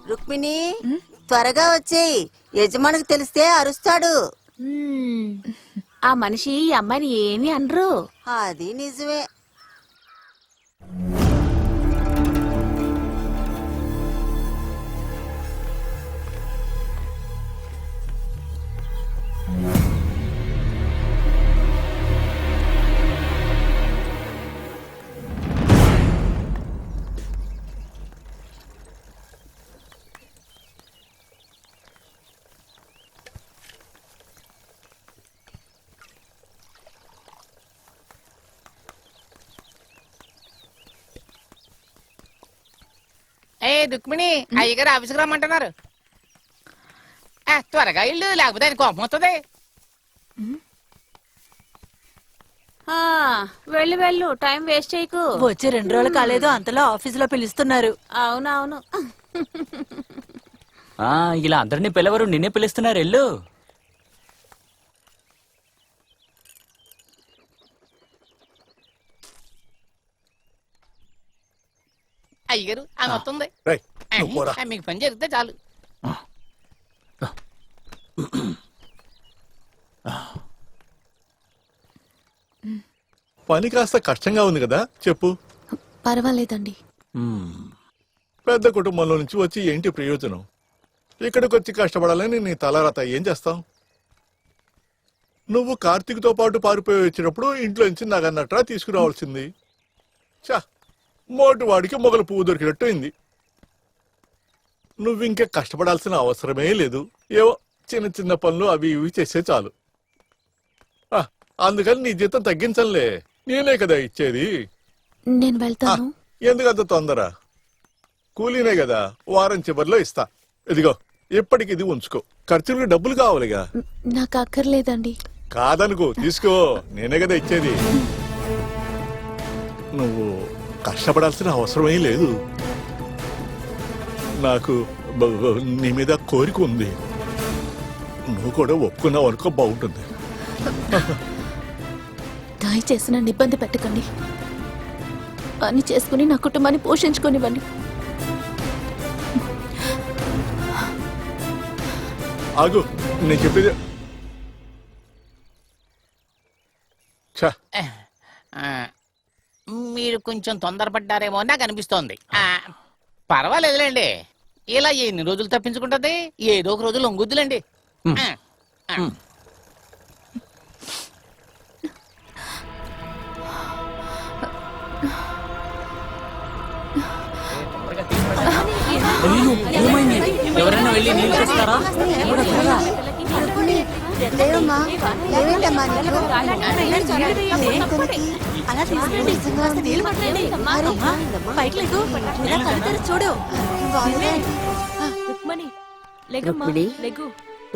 రుక్మిణి త్వరగా వచ్చేయి, యజమానికి తెలిస్తే అరుస్తాడు. ఆ మనిషి ఈ అమ్మాయిని ఏమి అనరు. అది నిజమే. రుక్మిణి అయ్యగారు ఆఫీస్కి రమ్మంటున్నారు. త్వరగా ఇల్లు, లేకపోతే ఆయన కోపం వస్తుంది. వెళ్ళు వెళ్ళు, టైం వేస్ట్ చేయకు. వచ్చి 2 రోజులు కాలేదు, అంతలో ఆఫీసులో పిలుస్తున్నారు. అవునవును. ఇలా అందరినీ పిలవరు, నిన్నే పిలుస్తున్నారు. ఎల్లు. అయ్యగారు ఆమె వస్తుంది. మీకు పని జరిగితే చాలు. పని కాస్త కష్టంగా ఉంది కదా, చెప్పు. పర్వాలేదండి. పెద్ద కుటుంబంలో నుంచి వచ్చి ఏంటి ప్రయోజనం? ఇక్కడికి వచ్చి కష్టపడాలని నీ తలరాత. ఏం చేస్తావు? నువ్వు కార్తీక్తో పాటు పారిపోయి వచ్చినప్పుడు ఇంట్లోంచి నగన్నట్రా తీసుకురావాల్సింది. చా, మోటు వాడికి మొగలు పువ్వు దొరికినట్టు అయింది. నువ్వింకే కష్టపడాల్సిన అవసరమే లేదు. ఏవో చిన్న చిన్న పనులు అవి ఇవి చేస్తే చాలు. అందుకని నీ జీతం తగ్గించంలే, నేనే కదా ఇచ్చేది. నేను వెళ్తాను. ఎందుకంత తొందర? కూలీనే కదా, వారం చివరిలో ఇస్తా. ఇదిగో ఇప్పటికి ఇది ఉంచుకో, ఖర్చులకు డబ్బులు కావాలిగా. నాకు అక్కర్లేదండి. కాదనుకో, తీసుకో, నేనే కదా ఇచ్చేది. నువ్వు కష్టపడాల్సిన అవసరమే లేదు. నాకు నీ మీద కోరిక ఉంది. నువ్వు కూడా ఒప్పుకున్నావు అనుకో, బాగుంటుంది. దయచేసి నన్ను ఇబ్బంది పెట్టకండి. పని చేసుకుని నా కుటుంబాన్ని పోషించుకోనివ్వండి. ఆగు, నేను చెప్పేది. మీరు కొంచెం తొందరపడ్డారేమో నాకు అనిపిస్తోంది. పర్వాలేదులేండి, ఇలా ఎన్ని రోజులు తప్పించుకుంటది, ఏదో ఒక రోజు లొంగుద్దులేండి. ఎవరైనా వెళ్ళి నీళ్ళు తెస్తారా?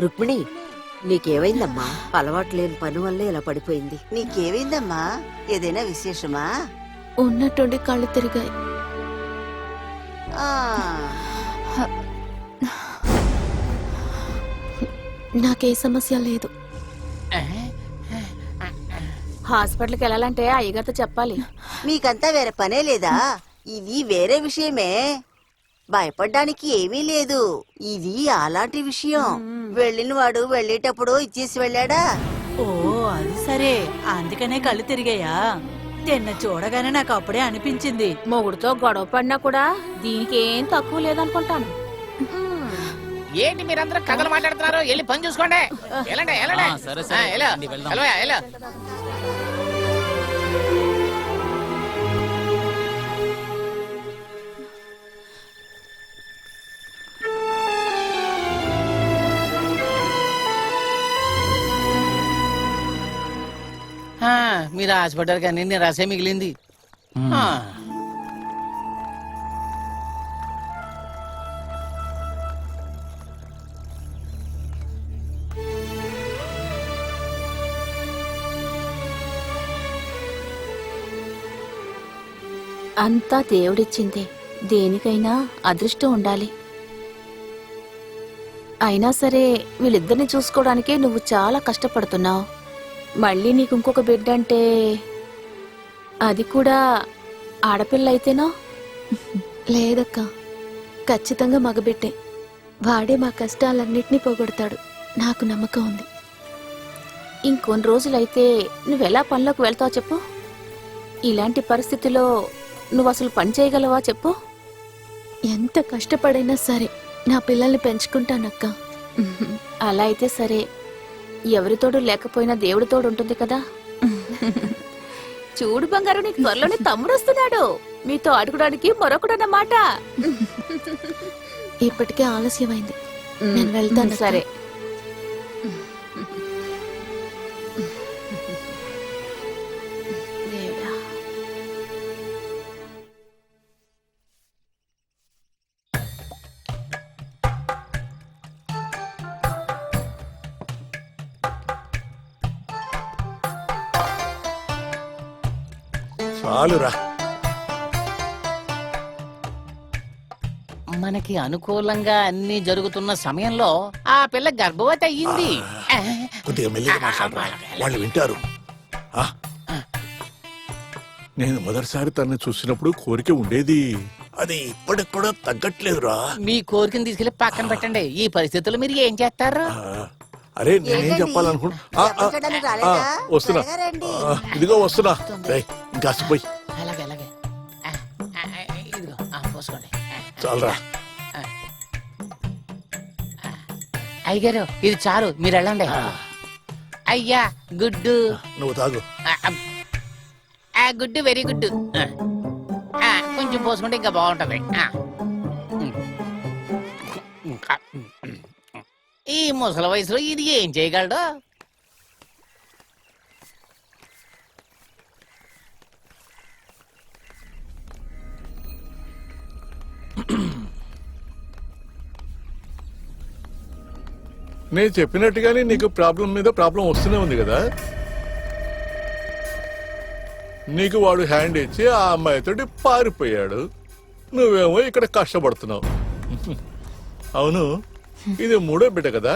రుక్మిణి, నీకేమైందమ్మా? అలవాటు లేని పని వల్లే ఇలా పడిపోయింది. నీకేమైందమ్మా? ఏదైనా విశేషమా? ఉన్నట్టుండి కళ్ళు తిరిగాయి. నాకే సమస్య లేదు. హాస్పిటల్కి వెళ్ళాలంటే అయ్యగారితో చెప్పాలి. మీకంతా వేరే పనే లేదా? ఇది వేరే విషయమే, భయపడ్డానికి ఏమీ లేదు. ఇది అలాంటి విషయం. వెళ్ళిన వాడు వెళ్ళేటప్పుడు ఇచ్చేసి వెళ్ళాడా? ఓ, అది సరే, అందుకనే కళ్ళు తిరిగాయా? తిన్న చూడగానే నాకు అప్పుడే అనిపించింది. మొగుడుతో గొడవ పడినా కూడా దీనికి ఏం తక్కువ లేదనుకుంటాను. ఏంటి మీరందరూ కథలు మాట్లాడుతున్నారు? వెళ్ళి పని చూసుకోండి. వెళ్ళండి వెళ్ళండి. మీరు ఆశపడ్డారు కానీ నిరాశే మిగిలింది. అంతా దేవుడిచ్చిందే, దేనికైనా అదృష్టం ఉండాలి. అయినా సరే వీళ్ళిద్దరిని చూసుకోవడానికే నువ్వు చాలా కష్టపడుతున్నావు. మళ్ళీ నీకు ఇంకొక బిడ్డ అంటే, అది కూడా ఆడపిల్ల అయితేనా? లేదక్క, ఖచ్చితంగా మగబిడ్డే. వాడే మా కష్టాలన్నిటినీ పోగొడతాడు. నాకు నమ్మకం ఉంది. ఇంకొన్ని రోజులైతే నువ్వెలా పనిలోకి వెళ్తావు చెప్పు? ఇలాంటి పరిస్థితిలో నువ్వు అసలు పని చేయగలవా చెప్పు? ఎంత కష్టపడైనా సరే నా పిల్లల్ని పెంచుకుంటానక్క. అలా అయితే సరే, ఎవరి తోడు లేకపోయినా దేవుడి తోడు ఉంటుంది కదా. చూడు బంగారు, నీకు త్వరలోనే తమ్ముడు వస్తున్నాడు. మీతో అడగడానికి మరొకడన్నమాట. ఇప్పటికే ఆలస్యమైంది, నేను వెళ్తాను. సరే. చాలురా. మనకి అనుకూలంగా అన్ని జరుగుతున్న సమయంలో ఆ పిల్ల గర్భవతి అయ్యింది. కొద్దిగా మెల్లిగా మాట్లాడరా, వాళ్ళు వింటారు. ఆ, నేను మొదటిసారి తనని చూసినప్పుడు కోరిక ఉండేది, అది ఇప్పటికి కూడా తగ్గట్లేదురా. మీ కోరికను తీసుకెళ్లి పక్కన పెట్టండి. ఈ పరిస్థితుల్లో మీరు ఏం చేస్తారు? అరే నేనేం ఏంటండి? చెప్పాలనుకుంటా. చెప్పడానికి రాలేదా? వస్తున్నా. త్వరగా రండి. ఇదిగో వస్తున్నా. రేయ్, ఇంకా పోయి అలాగే అలాగే. ఇదిగో పోసుకోండి. చాలరా. అయ్యగారు, ఇది చాలు, మీరు వెళ్ళండి. అయ్యా గుడ్డు. నువ్వు తాగు. గుడ్డు వెరీ గుడ్. కొంచెం పోసుకుంటే ఇంకా బాగుంటది. ఈ ముసలి వయసులో ఇది ఏం చేయగలడు? నేను చెప్పినట్టుగానే నీకు ప్రాబ్లం మీద ప్రాబ్లం వస్తూనే ఉంది కదా. నీకు వాడు హ్యాండ్ ఇచ్చి ఆ అమ్మాయితోటి పారిపోయాడు, నువ్వేమో ఇక్కడ కష్టపడుతున్నావు. అవును, ఇది మూడో బిడ్డ కదా.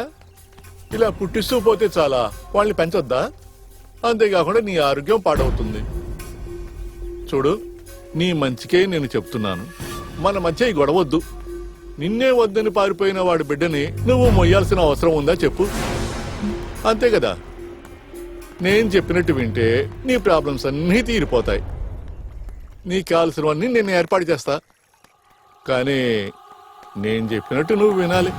ఇలా పుట్టిస్తూ పోతే చాలా వాళ్ళని పెంచొద్దా? అంతేకాకుండా నీ ఆరోగ్యం పాడవుతుంది. చూడు, నీ మంచికే నేను చెప్తున్నాను, మన మధ్య ఈ గొడవద్దు. నిన్నే వద్దని పారిపోయిన వాడి బిడ్డని నువ్వు మొయ్యాల్సిన అవసరం ఉందా చెప్పు? అంతే కదా. నేను చెప్పినట్టు వింటే నీ ప్రాబ్లమ్స్ అన్నీ తీరిపోతాయి. నీకు కావాల్సినవన్నీ నేను ఏర్పాటు చేస్తా, కానీ నేను చెప్పినట్టు నువ్వు వినాలి.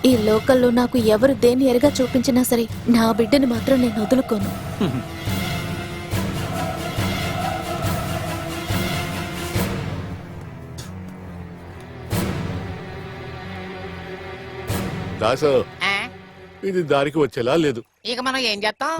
ఈ లోకల్లో నాకు ఎవరు దేన్ని ఎరగా చూపించినా సరే నా బిడ్డని మాత్రం నేను వదులుకోను. దాసు, ఆ, ఇది దారికి వచ్చేలా లేదు. ఇక మనం ఏం చేస్తాం?